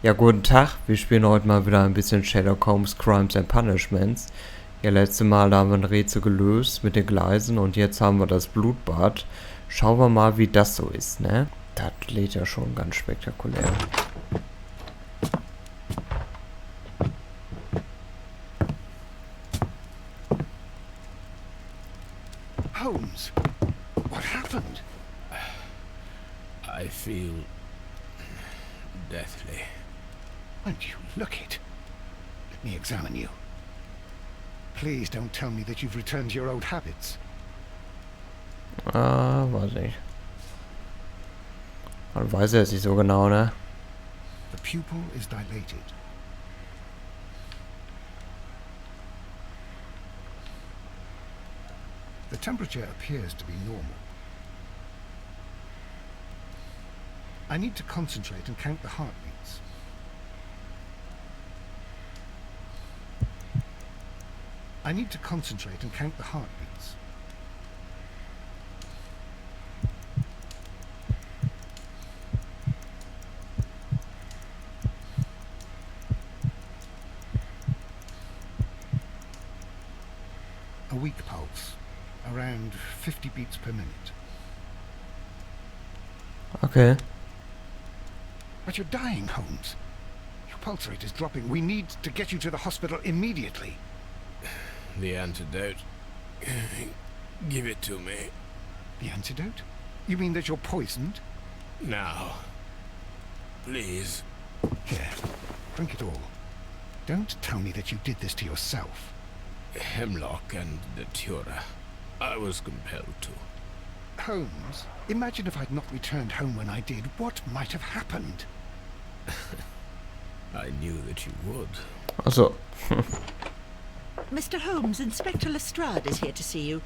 Ja, guten Tag. Wir spielen heute mal wieder ein bisschen Sherlock Holmes Crimes and Punishments. Ja, letztes Mal haben wir ein Rätsel gelöst mit den Gleisen und jetzt haben wir das Blutbad. Schauen wir mal, wie das so ist, ne? Das lädt ja schon ganz spektakulär. Holmes, what happened? I feel deathly. Won't you look it? Let me examine you. Please don't tell me that you've returned to your old habits. Weiß nicht. Man weiß ja jetzt nicht so genau, ne? The pupil is dilated. The temperature appears to be normal. I need to concentrate and count the heartbeats. I need to concentrate and count the heartbeats. A weak pulse, around 50 beats per minute. Okay. But you're dying, Holmes. Your pulse rate is dropping. We need to get you to the hospital immediately. The antidote. Give it to me. The antidote? You mean that you're poisoned? Now. Please. Here, drink it all. Don't tell me that you did this to yourself. Hemlock and Datura. I was compelled to. Holmes, imagine if I'd not returned home when I did. What might have happened? I knew that you would. Also. Mr. Holmes, Inspector Lestrade is here to see you.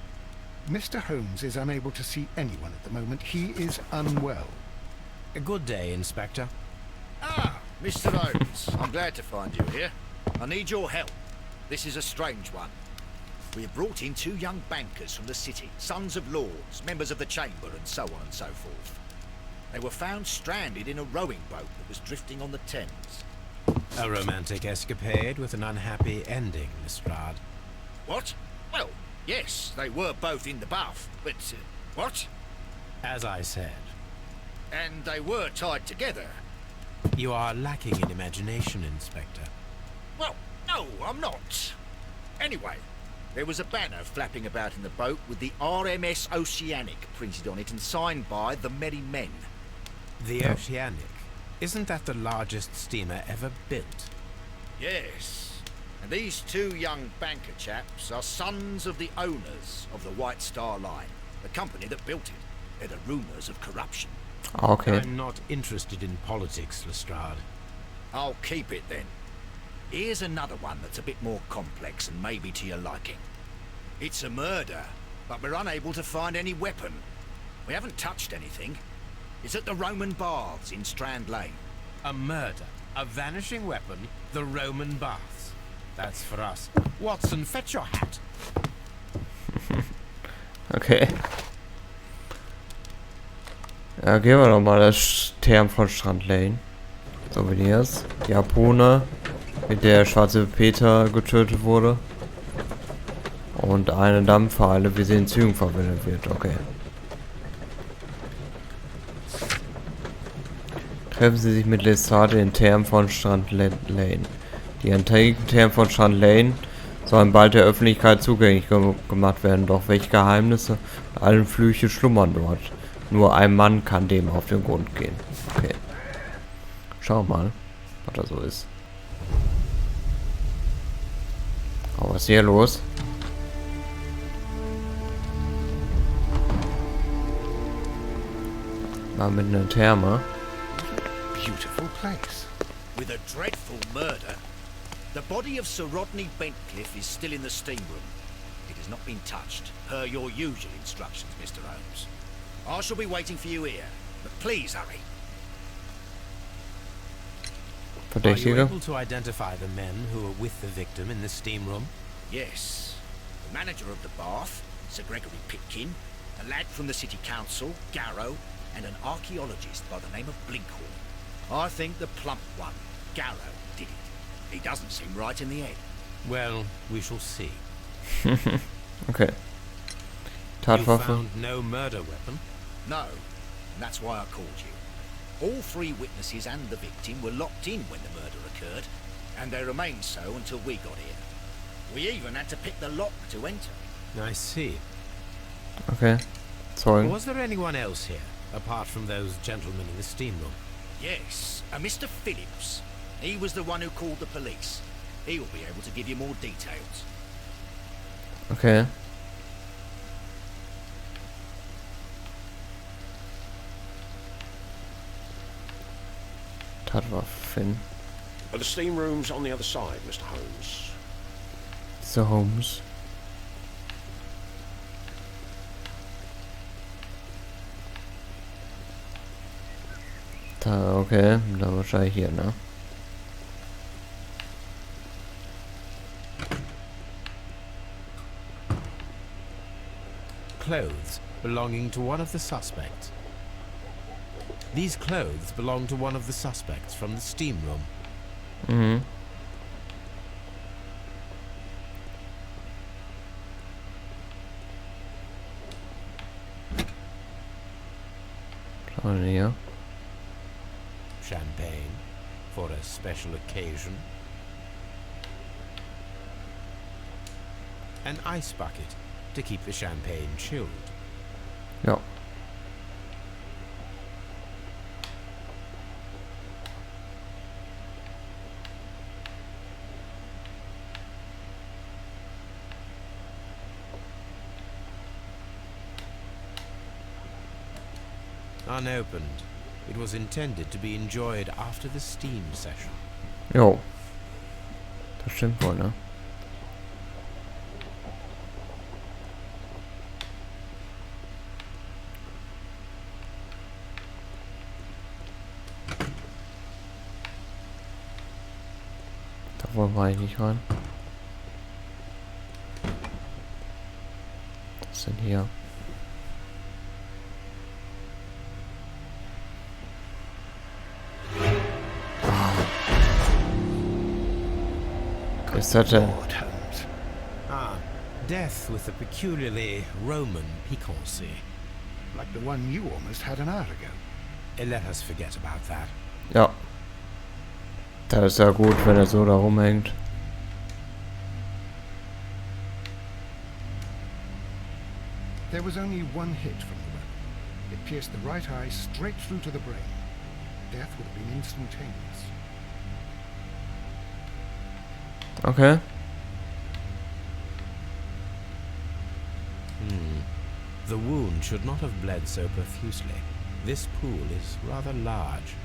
Mr. Holmes is unable to see anyone at the moment. He is unwell. A good day, Inspector. Ah, Mr. Holmes, I'm glad to find you here. I need your help. This is a strange one. We have brought in two young bankers from the city, sons of lords, members of the chamber, and so on and so forth. They were found stranded in a rowing boat that was drifting on the Thames. A romantic escapade with an unhappy ending, Lestrade. What? Well, yes, they were both in the bath, but... what? As I said, And they were tied together. you are lacking in imagination, Inspector. Well, no, I'm not. Anyway, there was a banner flapping about in the boat with the RMS Oceanic printed on it and signed by the Merry Men. The Oceanic. Isn't that the largest steamer ever built? Yes, and these two young banker chaps are sons of the owners of the White Star Line, the company that built it. There are rumours of corruption. Okay. I'm not interested in politics, Lestrade. I'll keep it then. Here's another one that's a bit more complex and maybe to your liking. It's a murder, but we're unable to find any weapon. We haven't touched anything. It's at the Roman Baths in Strand Lane. A murder, a vanishing weapon, the Roman baths. That's for us. Watson, fetch your hat. Okay. Ja, gehen wir doch mal das Therme von Strand Lane. Souvenirs. Die Harpune, mit der schwarze Peter getötet wurde. Und eine Dampfeile, wie sie in Zügen verwendet wird. Okay. Treffen Sie sich mit Lestrade in Therme von Strand Lane. Die antiken Therme von Strand Lane sollen bald der Öffentlichkeit zugänglich gemacht werden. Doch welche Geheimnisse und allen Flüche schlummern dort? Nur ein Mann kann dem auf den Grund gehen. Okay. Schau mal, was da so ist. Oh, was ist hier los? Mal mit einer Therme. Beautiful place. With a dreadful murder. The body of Sir Rodney Bentcliffe is still in the steam room. It has not been touched, per your usual instructions, Mr. Holmes. I shall be waiting for you here, but please hurry. Are you Verdächtige. able to identify the men who were with the victim in the steam room? Yes. The manager of the bath, Sir Gregory Pitkin, a lad from the city council, Garrow, and an archaeologist by the name of Blinkhorn. I think the plump one, Scarrow did it. He doesn't seem right in the head. Well, we shall see. Okay. You Tatwaffe. found no murder weapon? No, and that's why I called you. All three witnesses and the victim were locked in when the murder occurred, and they remained so until we got here. We even had to pick the lock to enter. I see. Okay. Zeugen. Was there anyone else here, apart from those gentlemen in the steam room? Yes, a Mr. Phillips. He was the one who called the police. He'll be able to give you more details. Okay. Tatwaffen. Are the steam rooms on the other side, Mr. Holmes? Mr. Holmes. Da, okay. Da wahrscheinlich hier, ne? Clothes belonging to one of the suspects. These clothes belong to one of the suspects from the steam room. Mhm. Schauen wir hier. Champagne for a special occasion. An ice bucket to keep the champagne chilled. Ja. Unopened. It was intended to be enjoyed after the steam session. Jo. Das stimmt wohl, ne? Da wollen wir eigentlich nicht rein. Was ist denn hier? Was ist das denn? Lord Holmes. Ah, death with a peculiarly Roman piquancy. Like the one you almost had an hour ago. Let us forget about that. Ja. Da ist ja gut, wenn er so da rumhängt. There was only one hit from the weapon. It pierced the right eye straight through to the brain. Death would have been instantaneous. Okay. The wound should not have bled so profusely. This pool is rather large.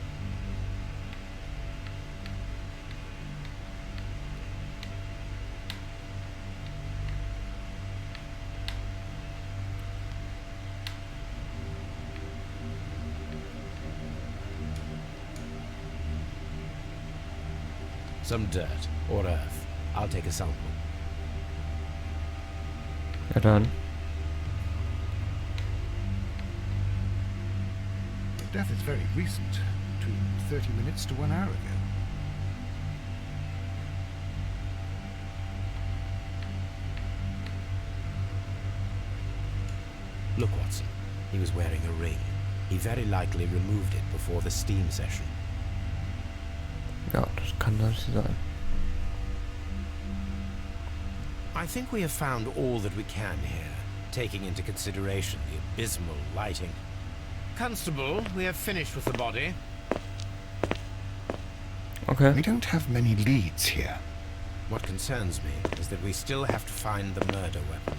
Some dirt or earth. I'll take a sample. Ja dann. The death is very recent. Between 30 minutes to 1 hour ago. Look, Watson. He was wearing a ring. He very likely removed it before the steam session. Ja, das kann das sein. I think we have found all that we can here, taking into consideration the abysmal lighting. Constable, we have finished with the body. Okay. We don't have many leads here. What concerns me is that we still have to find the murder weapon.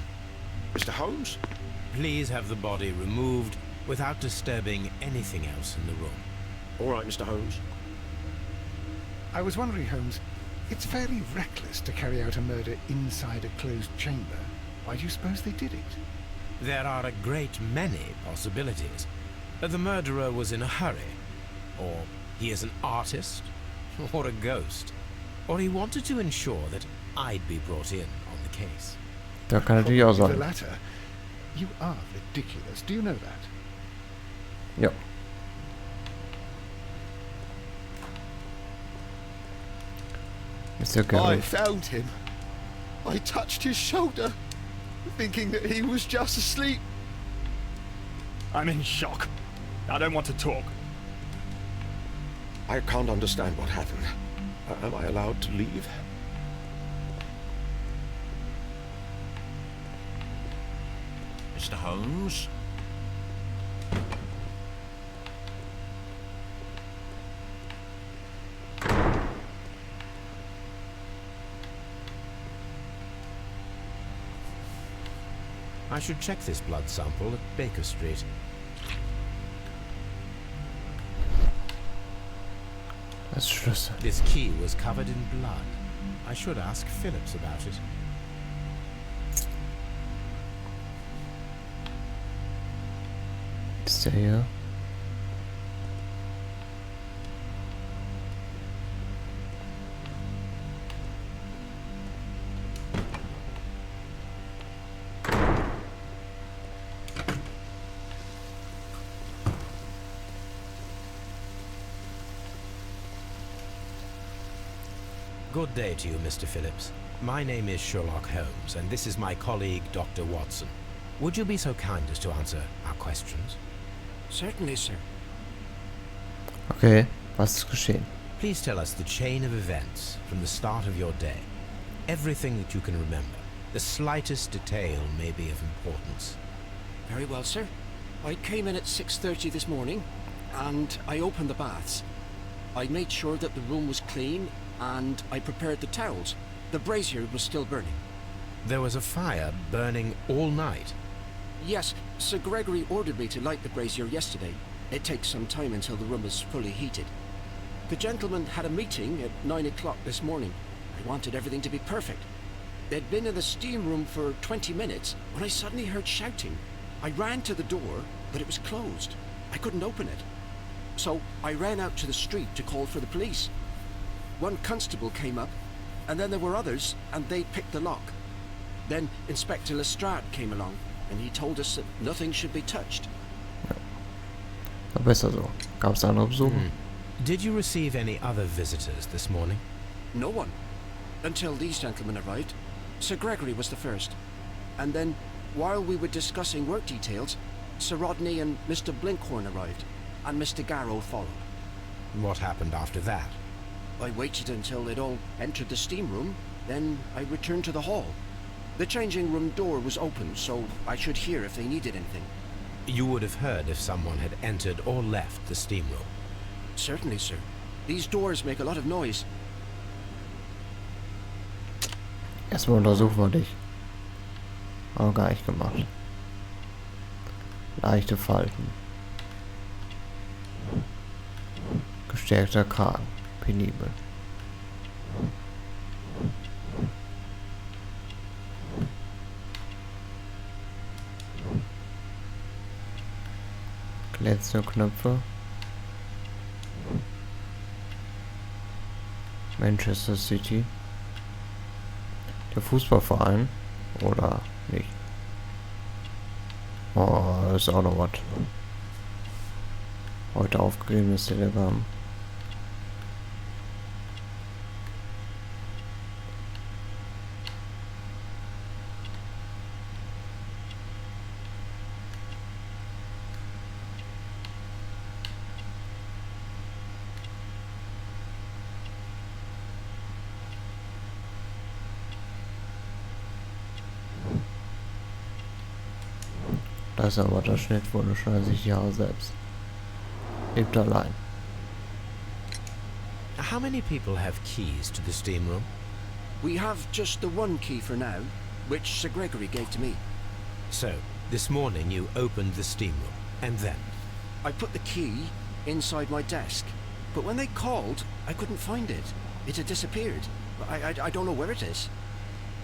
Mr. Holmes? Please have the body removed without disturbing anything else in the room. All right, Mr. Holmes. I was wondering, Holmes, it's fairly reckless to carry out a murder inside a closed chamber. Why do you suppose they did it? There are a great many possibilities. The murderer was in a hurry, or he is an artist, or a ghost, or he wanted to ensure that I'd be brought in on the case. Da kann natürlich auch Probably sein. the latter. You are ridiculous. Do you know that? Ja. Mr. I Gary. found him. I touched his shoulder, thinking that he was just asleep. I'm in shock. I don't want to talk. I can't understand what happened. Am I allowed to leave? Mr. Holmes? I should check this blood sample at Baker Street. Das Schlüssel. This key was covered in blood. I should ask Phillips about it. Ist der hier? Good day to you, Mr. Phillips. My name is Sherlock Holmes, and this is my colleague, Dr. Watson. Would you be so kind as to answer our questions? Certainly, sir. Okay, was ist geschehen? Please tell us the chain of events from the start of your day. Everything that you can remember. The slightest detail may be of importance. Very well, sir. I came in at 6:30 this morning, and I opened the baths. I made sure that the room was clean, and I prepared the towels. The brazier was still burning. There was a fire burning all night. Yes, Sir Gregory ordered me to light the brazier yesterday. It takes some time until the room is fully heated. The gentleman had a meeting at 9 o'clock this morning. I wanted everything to be perfect. They'd been in the steam room for 20 minutes when I suddenly heard shouting. I ran to the door, but it was closed. I couldn't open it. So I ran out to the street to call for the police. One constable came up, and then there were others, and they picked the lock. Then Inspector Lestrade came along, and he told us that nothing should be touched. War besser so. Gab es andere Besuche? Did you receive any other visitors this morning? No one. Until these gentlemen arrived. Sir Gregory was the first. And then, while we were discussing work details, Sir Rodney and Mr. Blinkhorn arrived, and Mr. Garrow followed. What happened after that? I waited until they'd all entered the steam room, then I returned to the hall. The changing room door was open, so I should hear if they needed anything. You would have heard if someone had entered or left the steam room. Certainly, sir. These doors make a lot of noise. Erstmal untersuchen wir dich. Aber gar nicht gemacht. Leichte Falten. Gestärkter Kragen. Penibel. Glänzende Knöpfe. Manchester City. Der Fußballverein. Oder nicht? Oh, das ist auch noch was. Heute aufgegebenes Telegramm. Das ist aber der Schnittwunde schon 60 Jahre selbst. Lebt allein. How many people have keys to the steam room? We have just the one key for now, which Sir Gregory gave to me. So, this morning you opened the steam room, and then? I put the key inside my desk, but when they called, I couldn't find it. It had disappeared. I don't know where it is.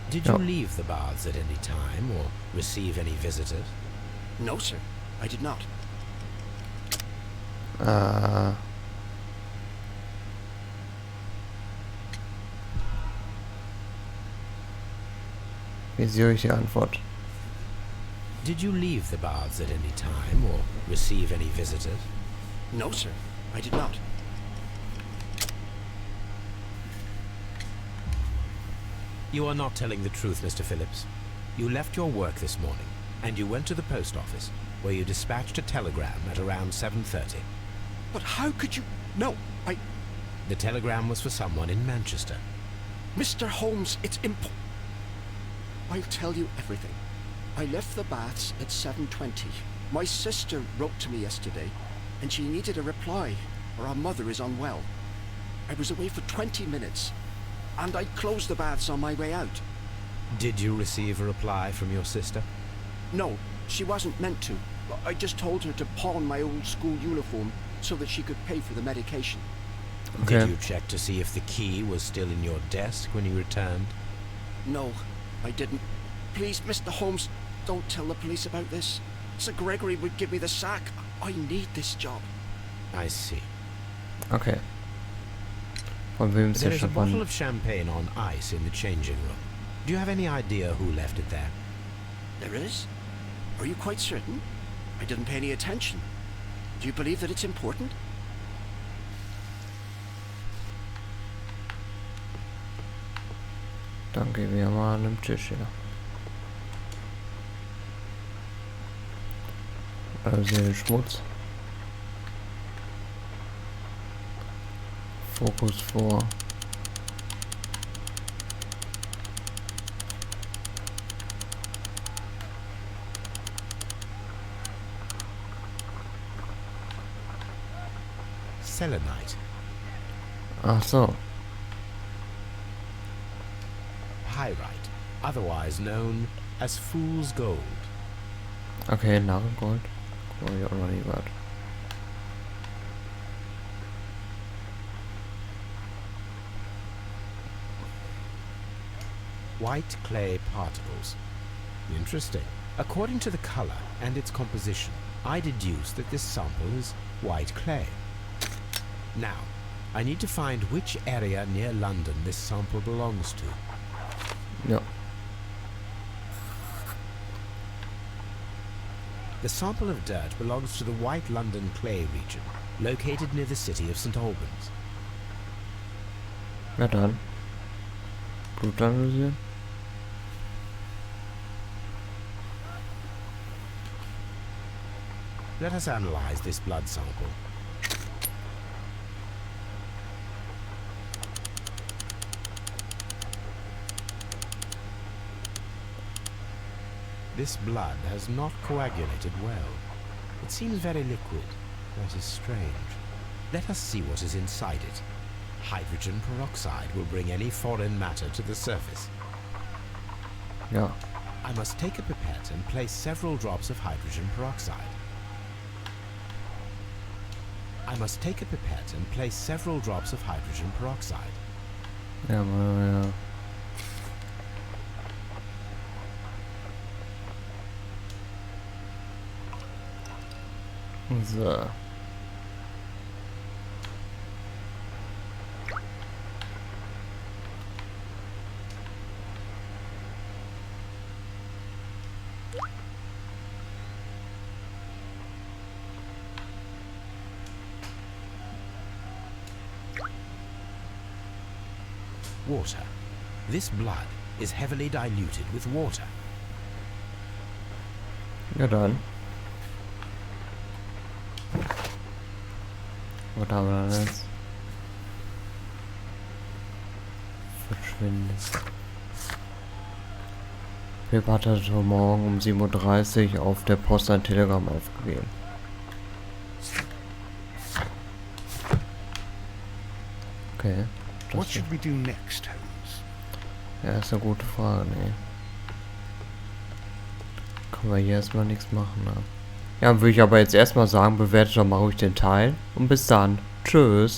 Did you leave the baths at any time, or receive any visitors? No, sir. I did not. Wie sehe ich die Antwort? Did you leave the baths at any time, or receive any visitors? No, sir. I did not. You are not telling the truth, Mr. Phillips. You left your work this morning, and you went to the post office, where you dispatched a telegram at around 7:30. But how could you... No, The telegram was for someone in Manchester. Mr. Holmes, it's I'll tell you everything. I left the baths at 7:20. My sister wrote to me yesterday, and she needed a reply, or our mother is unwell. I was away for 20 minutes, and I closed the baths on my way out. Did you receive a reply from your sister? No, she wasn't meant to. I just told her to pawn my old school uniform so that she could pay for the medication. Okay. Did you check to see if the key was still in your desk when you returned? No, I didn't. Please, Mr. Holmes, don't tell the police about this. Sir Gregory would give me the sack. I need this job. I see. Okay. Von wem ist There der is a bottle Champagner? of champagne on ice in the changing room. Do you have any idea who left it there? There is? Are you quite certain? I didn't pay any attention. Do you believe that it's important? Dann gehen wir mal an den Tisch her. Also hier den Schmutz. Fokus vor. Selenite. Ach so. Pyrite, otherwise known as fool's gold. Okay, Narrengold. Guck mal, ich auch noch nie gehört. White clay particles. Interesting. According to the color and its composition, I deduce that this sample is white clay. Now, I need to find which area near London this sample belongs to. Ja. The sample of dirt belongs to the White London clay region, located near the city of St. Albans. Ja dann. Blut analysieren. Let us analyze this blood sample. This blood has not coagulated well. It seems very liquid. That is strange. Let us see what is inside it. Hydrogen peroxide will bring any foreign matter to the surface. Ja. I must take a pipette and place several drops of hydrogen peroxide. I must take a pipette and place several drops of hydrogen peroxide. Ja, ja. So. Water. This blood is heavily diluted with water. Ja dann. Was haben wir denn jetzt? Verschwindet. Pip hatte heute Morgen um 7:30 Uhr auf der Post ein Telegramm aufgegeben. Okay. What should we do next, Holmes? Ja, ist eine gute Frage, ne. Können wir hier erstmal nichts machen, ne? Ja, würde ich aber jetzt erstmal sagen, bewertet doch mal ruhig den Teil. Und bis dann. Tschüss.